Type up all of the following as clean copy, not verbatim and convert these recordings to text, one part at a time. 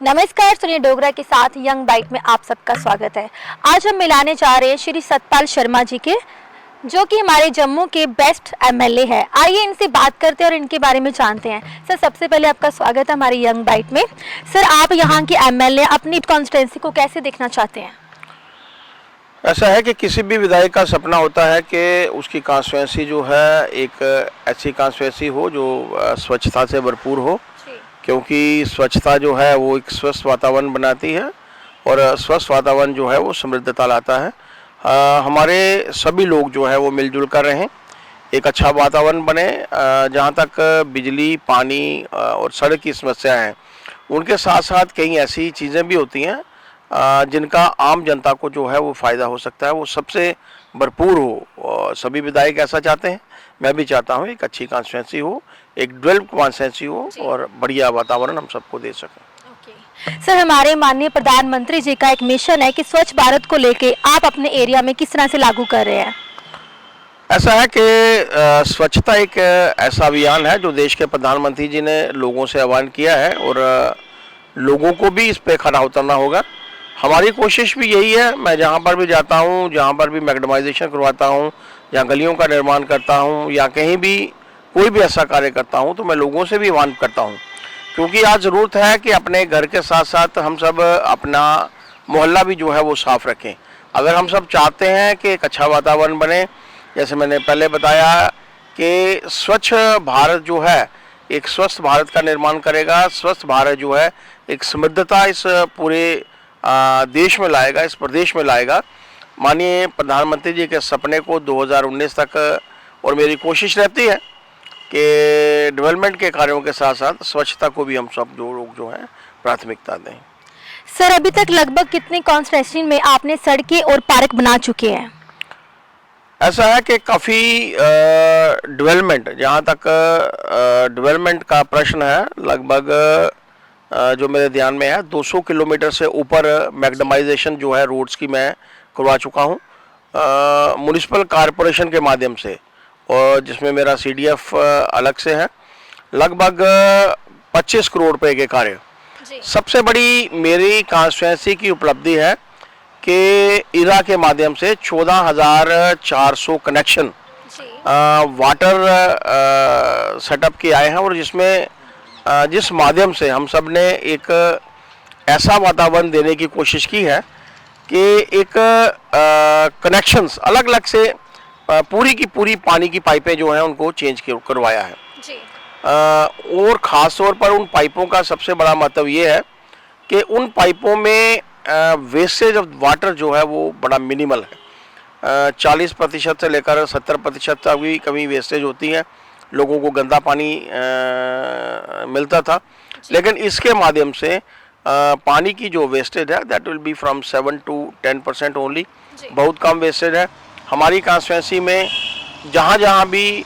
नमस्कार, सुनिए डोगरा के साथ यंग बाइट में आप सबका स्वागत है। आज हम मिलाने जा रहे हैं श्री सतपाल शर्मा जी के, जो कि हमारे जम्मू के बेस्ट एमएलए है। आइए इनसे बात करते हैं और इनके बारे में जानते हैं। सर, सबसे पहले आपका स्वागत है हमारे यंग बाइट में। सर, आप यहाँ के एमएलए अपनी कॉन्स्टिट्यूंसी को कैसे देखना चाहते हैं? ऐसा है कि किसी भी विधायक का सपना होता है कि उसकी कॉन्स्टिट्यूंसी जो है एक ऐसी कॉन्स्टिट्यूंसी हो जो स्वच्छता से भरपूर हो, क्योंकि स्वच्छता जो है वो एक स्वस्थ वातावरण बनाती है और स्वस्थ वातावरण जो है वो समृद्धता लाता है। हमारे सभी लोग जो है वो मिलजुल कर रहें, एक अच्छा वातावरण बने। जहाँ तक बिजली, पानी और सड़क की समस्या है, उनके साथ साथ कई ऐसी चीज़ें भी होती हैं जिनका आम जनता को जो है वो फ़ायदा हो सकता है, वो सबसे भरपूर हो। सभी विधायक ऐसा चाहते हैं, मैं भी चाहता हूँ एक अच्छी कॉन्स्टिट्यूंसी हो, एक डेवलप्ड कॉन्स्टिट्यूंसी हो और बढ़िया वातावरण हम सबको दे सकें। सर, हमारे माननीय प्रधानमंत्री जी का एक मिशन है कि स्वच्छ भारत को लेके आप अपने एरिया में किस तरह से लागू कर रहे हैं? ऐसा है कि स्वच्छता एक ऐसा अभियान है जो देश के प्रधानमंत्री जी ने लोगों से आह्वान किया है और लोगों को भी इस पे खरा उतरना होगा। हमारी कोशिश भी यही है। मैं जहाँ पर भी जाता हूँ, जहाँ पर भी मैग्डमाइजेशन करवाता हूँ या गलियों का निर्माण करता हूँ या कहीं भी कोई भी ऐसा कार्य करता हूँ, तो मैं लोगों से भी आह्वान करता हूँ, क्योंकि आज ज़रूरत है कि अपने घर के साथ साथ हम सब अपना मोहल्ला भी जो है वो साफ़ रखें। अगर हम सब चाहते हैं कि एक अच्छा वातावरण बने, जैसे मैंने पहले बताया कि स्वच्छ भारत जो है एक स्वस्थ भारत का निर्माण करेगा। स्वस्थ भारत जो है एक समृद्धता इस पूरे देश में लाएगा, इस प्रदेश में लाएगा। माननीय प्रधानमंत्री जी के सपने को 2019 तक, और मेरी कोशिश रहती है कि डेवलपमेंट के कार्यों के साथ साथ स्वच्छता को भी हम सब जो लोग जो हैं प्राथमिकता दें। सर, अभी तक लगभग कितनी कॉन्स्टिट्यूंसी में आपने सड़कें और पार्क बना चुके हैं? ऐसा है कि काफ़ी डेवलपमेंट, जहाँ तक डेवलपमेंट का प्रश्न है, लगभग जो मेरे ध्यान में है 200 किलोमीटर से ऊपर मैग्डमाइजेशन जो है रोड्स की मैं करवा चुका हूँ म्युनिसिपल कॉरपोरेशन के माध्यम से, और जिसमें मेरा सीडीएफ अलग से है। लगभग 25 करोड़ रुपए के कार्य। सबसे बड़ी मेरी कॉन्स्टिट्यूंसी की उपलब्धि है कि इरा के माध्यम से 14,400 कनेक्शन वाटर सेटअप किए आए हैं, और जिस माध्यम से हम सब ने एक ऐसा वातावरण देने की कोशिश की है कि एक कनेक्शंस अलग अलग से पूरी की पूरी पानी की पाइपें जो हैं उनको चेंज करवाया है जी। और ख़ास तौर पर उन पाइपों का सबसे बड़ा मतलब ये है कि उन पाइपों में वेस्टेज ऑफ वाटर जो है वो बड़ा मिनिमल है। 40% से लेकर 70% तक भी कभी वेस्टेज होती है, लोगों को गंदा पानी मिलता था, लेकिन इसके माध्यम से पानी की जो वेस्टेज है that will be from 7 to 10% only. बहुत कम वेस्टेज है। हमारी कॉन्स्टिट्यूंसी में जहाँ जहाँ भी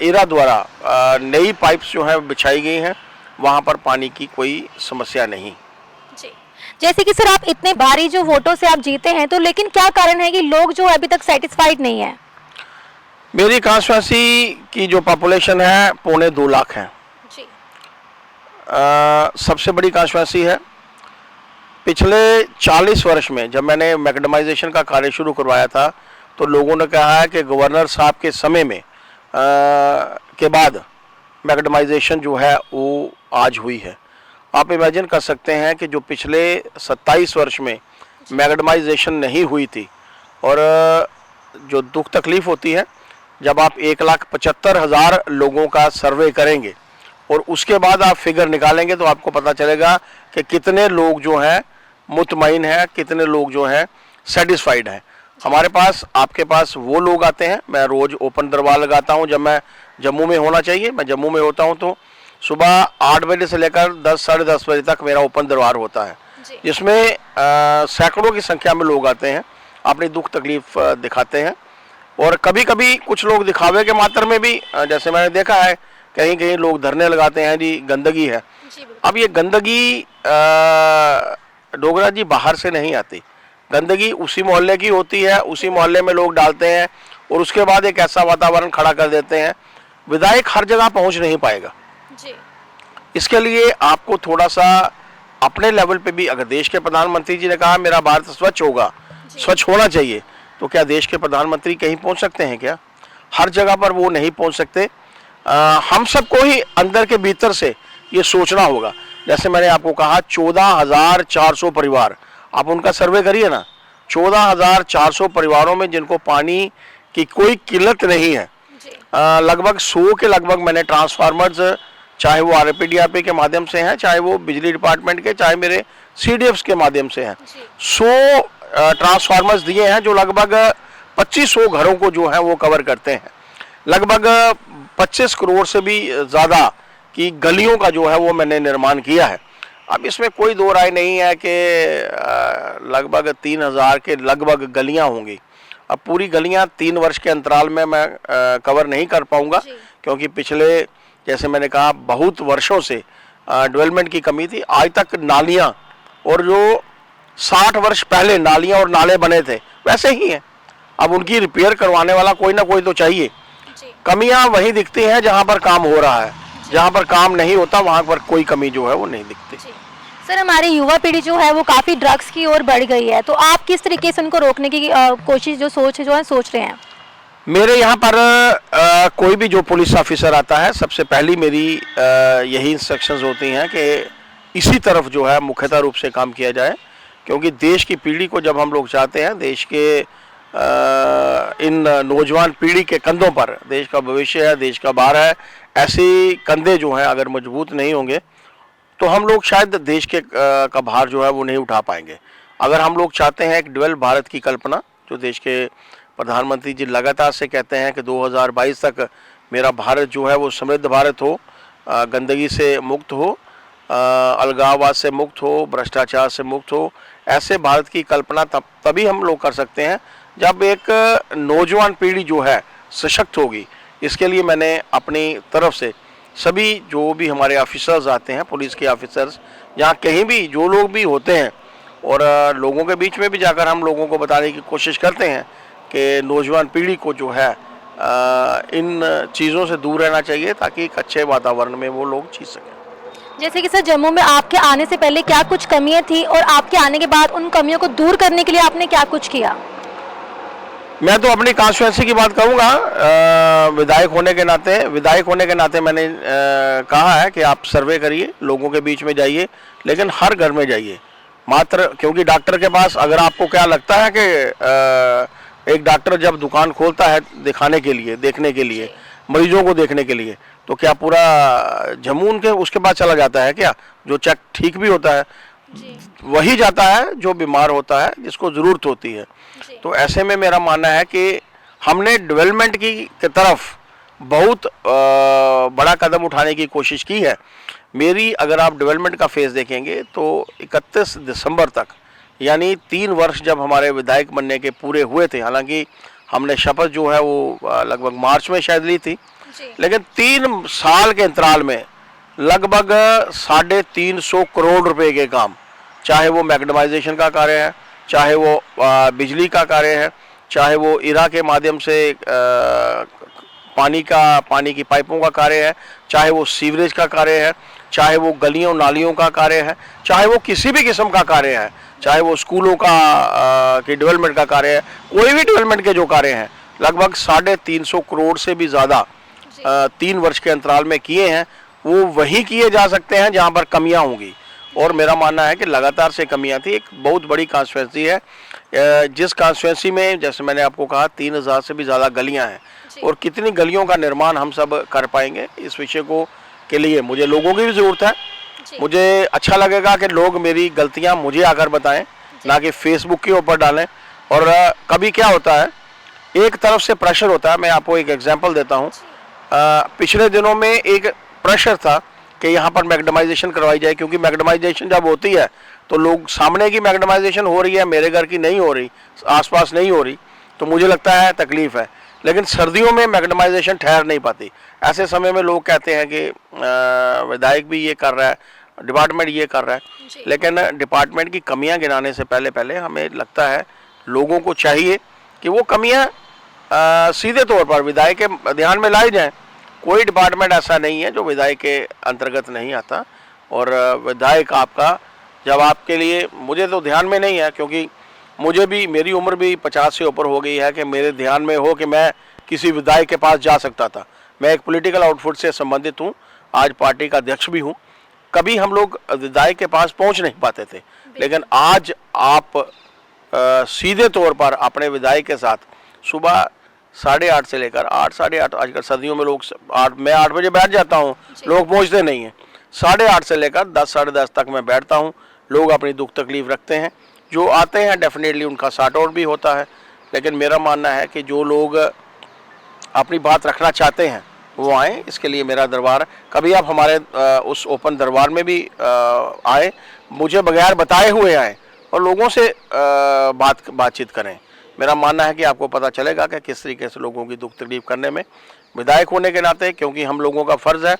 इरा द्वारा नई पाइप्स जो है बिछाई गई हैं, वहाँ पर पानी की कोई समस्या नहीं। जैसे कि सर, आप इतने भारी जो वोटों से आप जीते हैं, तो लेकिन क्या कारण है कि लोग जो अभी तक सेटिस्फाइड नहीं है? मेरी कॉन्स्टिट्यूंसी की जो पॉपुलेशन है 2.25 लाख है जी। सबसे बड़ी कॉन्स्टिट्यूंसी है। पिछले 40 वर्ष में जब मैंने मैग्डमाइजेशन का कार्य शुरू करवाया था, तो लोगों ने कहा है कि गवर्नर साहब के समय में के बाद मैग्डमाइजेशन जो है वो आज हुई है। आप इमेजिन कर सकते हैं कि जो पिछले 27 वर्ष में मैग्डमाइजेशन नहीं हुई थी, और जो दुख तकलीफ़ होती है जब आप 1,75,000 लोगों का सर्वे करेंगे और उसके बाद आप फिगर निकालेंगे, तो आपको पता चलेगा कि कितने लोग जो हैं मुतमईन हैं, कितने लोग जो हैं सेटिस्फाइड हैं। हमारे पास, आपके पास वो लोग आते हैं। मैं रोज़ ओपन दरबार लगाता हूं। जब मैं जम्मू में होना चाहिए, मैं जम्मू में होता हूं, तो सुबह 8 बजे से लेकर 10 साढ़े 10 बजे तक मेरा ओपन दरबार होता है, जिसमें सैकड़ों की संख्या में लोग आते हैं, अपनी दुख तकलीफ़ दिखाते हैं। और कभी कभी कुछ लोग दिखावे के मात्र में भी, जैसे मैंने देखा है कहीं कहीं लोग धरने लगाते हैं, जी गंदगी है। अब ये गंदगी डोगरा जी बाहर से नहीं आती, गंदगी उसी मोहल्ले की होती है, उसी मोहल्ले में लोग डालते हैं और उसके बाद एक ऐसा वातावरण खड़ा कर देते हैं। विधायक हर जगह पहुंच नहीं पाएगा जी। इसके लिए आपको थोड़ा सा अपने लेवल पे भी, अगर देश के प्रधानमंत्री जी ने कहा मेरा भारत स्वच्छ होगा, स्वच्छ होना चाहिए, तो क्या देश के प्रधानमंत्री कहीं पहुंच सकते हैं क्या? हर जगह पर वो नहीं पहुंच सकते। हम सबको ही अंदर के भीतर से ये सोचना होगा। जैसे मैंने आपको कहा 14,400 परिवार, आप उनका सर्वे करिए ना। 14,400 परिवारों में जिनको पानी की कोई किल्लत नहीं है, लगभग 100 के लगभग मैंने ट्रांसफार्मर्स, चाहे वो आरपीडीआरपी के माध्यम से हैं, चाहे वो बिजली डिपार्टमेंट के, चाहे मेरे सीडीएफ्स के माध्यम से हैं, 100 ट्रांसफार्मर्स दिए हैं जो लगभग 2500 घरों को जो है वो कवर करते हैं। लगभग 25 करोड़ से भी ज़्यादा की गलियों का जो है वो मैंने निर्माण किया है। अब इसमें कोई दो राय नहीं है कि लगभग 3000 के लगभग गलियां होंगी। अब पूरी गलियां 3 वर्ष के अंतराल में मैं कवर नहीं कर पाऊंगा, क्योंकि पिछले, जैसे मैंने कहा, बहुत वर्षों से डेवलपमेंट की कमी थी। आज तक नालियां, और जो 60 वर्ष पहले नालियां और नाले बने थे वैसे ही हैं। अब उनकी रिपेयर करवाने वाला कोई ना कोई तो चाहिए। कमियां वहीं दिखती हैं जहां पर काम हो रहा है, जहां पर काम नहीं होता वहां पर कोई कमी जो है वो नहीं दिखती। सर, हमारी युवा पीढ़ी जो है वो काफ़ी ड्रग्स की ओर बढ़ गई है, तो आप किस तरीके से उनको रोकने की कोशिश, जो सोच रहे हैं? मेरे यहाँ पर कोई भी जो पुलिस ऑफिसर आता है, सबसे पहली मेरी यही इंस्ट्रक्शंस होती हैं कि इसी तरफ जो है मुख्यतः रूप से काम किया जाए, क्योंकि देश की पीढ़ी को जब हम लोग चाहते हैं, देश के इन नौजवान पीढ़ी के कंधों पर देश का भविष्य है, देश का भार है। ऐसे कंधे जो हैं अगर मजबूत नहीं होंगे तो हम लोग शायद देश के का भार जो है वो नहीं उठा पाएंगे। अगर हम लोग चाहते हैं एक डेवलप भारत की कल्पना, जो देश के प्रधानमंत्री जी लगातार से कहते हैं कि 2022 तक मेरा भारत जो है वो समृद्ध भारत हो, गंदगी से मुक्त हो, अलगाववाद से मुक्त हो, भ्रष्टाचार से मुक्त हो, ऐसे भारत की कल्पना तभी हम लोग कर सकते हैं जब एक नौजवान पीढ़ी जो है सशक्त होगी। इसके लिए मैंने अपनी तरफ से सभी जो भी हमारे ऑफिसर्स आते हैं, पुलिस के ऑफिसर्स, जहाँ कहीं भी जो लोग भी होते हैं, और लोगों के बीच में भी जाकर हम लोगों को बताने की कोशिश करते हैं कि नौजवान पीढ़ी को जो है इन चीज़ों से दूर रहना चाहिए, ताकि एक अच्छे वातावरण में वो लोग जी सकें। जैसे कि सर, जम्मू में आपके आने से पहले क्या कुछ कमियां थी, और आपके आने के बाद उन कमियों को दूर करने के लिए आपने क्या कुछ किया? मैं तो अपनी कॉन्स्टिट्यूंसी की बात करूंगा। विधायक होने के नाते मैंने कहा है कि आप सर्वे करिए, लोगों के बीच में जाइए, लेकिन हर घर में जाइए। मात्र क्योंकि डॉक्टर के पास, अगर आपको क्या लगता है कि एक डॉक्टर जब दुकान खोलता है दिखाने के लिए, देखने के लिए, मरीजों को देखने के लिए, तो क्या पूरा जम्मू उनके उसके पास चला जाता है क्या? जो चेक ठीक भी होता है वही जाता है जो बीमार होता है, जिसको ज़रूरत होती है। तो ऐसे में मेरा मानना है कि हमने डेवलपमेंट की तरफ बहुत बड़ा कदम उठाने की कोशिश की है। मेरी, अगर आप डेवलपमेंट का फेज़ देखेंगे तो 31 दिसंबर तक, यानी 3 वर्ष जब हमारे विधायक बनने के पूरे हुए थे, हालांकि हमने शपथ जो है वो लगभग मार्च में शायद ली थी, लेकिन 3 साल के अंतराल में लगभग 350 करोड़ रुपए के काम, चाहे वो मैग्नेमाइजेशन का कार्य है, चाहे वो बिजली का कार्य है, चाहे वो इरा के माध्यम से पानी की पाइपों का कार्य है, चाहे वो सीवरेज का कार्य है, चाहे वो गलियों नालियों का कार्य है, चाहे वो किसी भी किस्म का कार्य है, चाहे वो स्कूलों का की डेवलपमेंट का कार्य है, कोई भी डेवलपमेंट के जो कार्य हैं, लगभग 350 करोड़ से भी ज़्यादा 3 वर्ष के अंतराल में किए हैं। वो वही किए जा सकते हैं जहाँ पर कमियाँ होंगी, और मेरा मानना है कि लगातार से कमियाँ थी। एक बहुत बड़ी कॉन्स्टिट्यूंसी है, जिस कॉन्स्टिट्यूंसी में, जैसे मैंने आपको कहा, 3000 से भी ज़्यादा गलियाँ हैं, और कितनी गलियों का निर्माण हम सब कर पाएंगे, इस विषय को के लिए मुझे लोगों की भी ज़रूरत है। मुझे अच्छा लगेगा कि लोग मेरी गलतियाँ मुझे आकर बताएं, ना कि फेसबुक के ऊपर डालें। और कभी क्या होता है, एक तरफ से प्रेशर होता है। मैं आपको एक एग्जाम्पल देता हूँ। पिछले दिनों में एक प्रेशर था कि यहाँ पर मैग्नेमाइजेशन करवाई जाए, क्योंकि मैग्नेमाइजेशन जब होती है तो लोग, सामने की मैग्नेमाइजेशन हो रही है, मेरे घर की नहीं हो रही, आसपास नहीं हो रही, तो मुझे लगता है तकलीफ़ है। लेकिन सर्दियों में मैग्नेमाइजेशन ठहर नहीं पाती। ऐसे समय में लोग कहते हैं कि विधायक भी ये कर रहा है, डिपार्टमेंट ये कर रहा है, लेकिन डिपार्टमेंट की कमियाँ गिनाने से पहले हमें लगता है लोगों को चाहिए कि वो कमियाँ सीधे तौर पर विधायक के ध्यान में लाई जाएँ। कोई डिपार्टमेंट ऐसा नहीं है जो विधायक के अंतर्गत नहीं आता, और विधायक आपका जब आपके लिए, मुझे तो ध्यान में नहीं है, क्योंकि मुझे भी, मेरी उम्र भी 50 से ऊपर हो गई है कि मेरे ध्यान में हो कि मैं किसी विधायक के पास जा सकता था। मैं एक पॉलिटिकल आउटफिट से संबंधित हूँ, आज पार्टी का अध्यक्ष भी हूँ। कभी हम लोग विधायक के पास पहुँच नहीं पाते थे, लेकिन आज आप सीधे तौर पर अपने विधायक के साथ सुबह 8:30 से लेकर 8, 8:30, आजकल सर्दियों में लोग 8, मैं 8 बजे बैठ जाता हूँ, लोग पहुँचते नहीं हैं। 8:30 से लेकर 10, 10:30 तक मैं बैठता हूँ। लोग अपनी दुख तकलीफ रखते हैं, जो आते हैं डेफिनेटली उनका सॉर्ट आउट भी होता है। लेकिन मेरा मानना है कि जो लोग अपनी बात रखना चाहते हैं वो आएँ, इसके लिए मेरा दरबार, कभी आप हमारे उस ओपन दरबार में भी आए, मुझे बगैर बताए हुए आए और लोगों से बातचीत करें। मेरा मानना है कि आपको पता चलेगा कि किस तरीके से लोगों की दुख तकलीफ करने में, विधायक होने के नाते, क्योंकि हम लोगों का फ़र्ज़ है,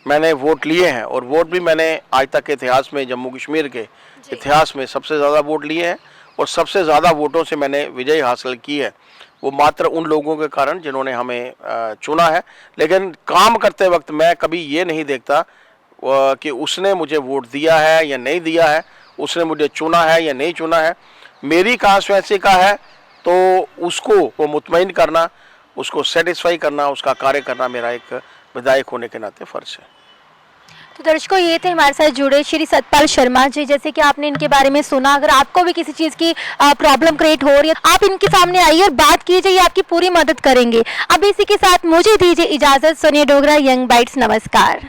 मैंने वोट लिए हैं और वोट भी मैंने आज तक के इतिहास में, जम्मू कश्मीर के इतिहास में सबसे ज़्यादा वोट लिए हैं और सबसे ज़्यादा वोटों से मैंने विजय हासिल की है। वो मात्र उन लोगों के कारण जिन्होंने हमें चुना है। लेकिन काम करते वक्त मैं कभी ये नहीं देखता कि उसने मुझे वोट दिया है या नहीं दिया है, उसने मुझे चुना है या नहीं चुना है। मेरी कॉन्स्टिट्यूएंसी का है तो उसको वो मुतमईन करना, उसको सेटिस्फाई करना, उसका कार्य करना मेरा एक विधायक होने के नाते फ़र्ज़ है। तो दर्शकों, ये थे हमारे साथ जुड़े श्री सतपाल शर्मा जी। जैसे कि आपने इनके बारे में सुना, अगर आपको भी किसी चीज़ की प्रॉब्लम क्रिएट हो रही है, आप इनके सामने आइए और बात कीजिए, ये आपकी पूरी मदद करेंगे। अब इसी के साथ मुझे दीजिए इजाज़त। सोनिया डोगरा, यंग बाइट्स, नमस्कार।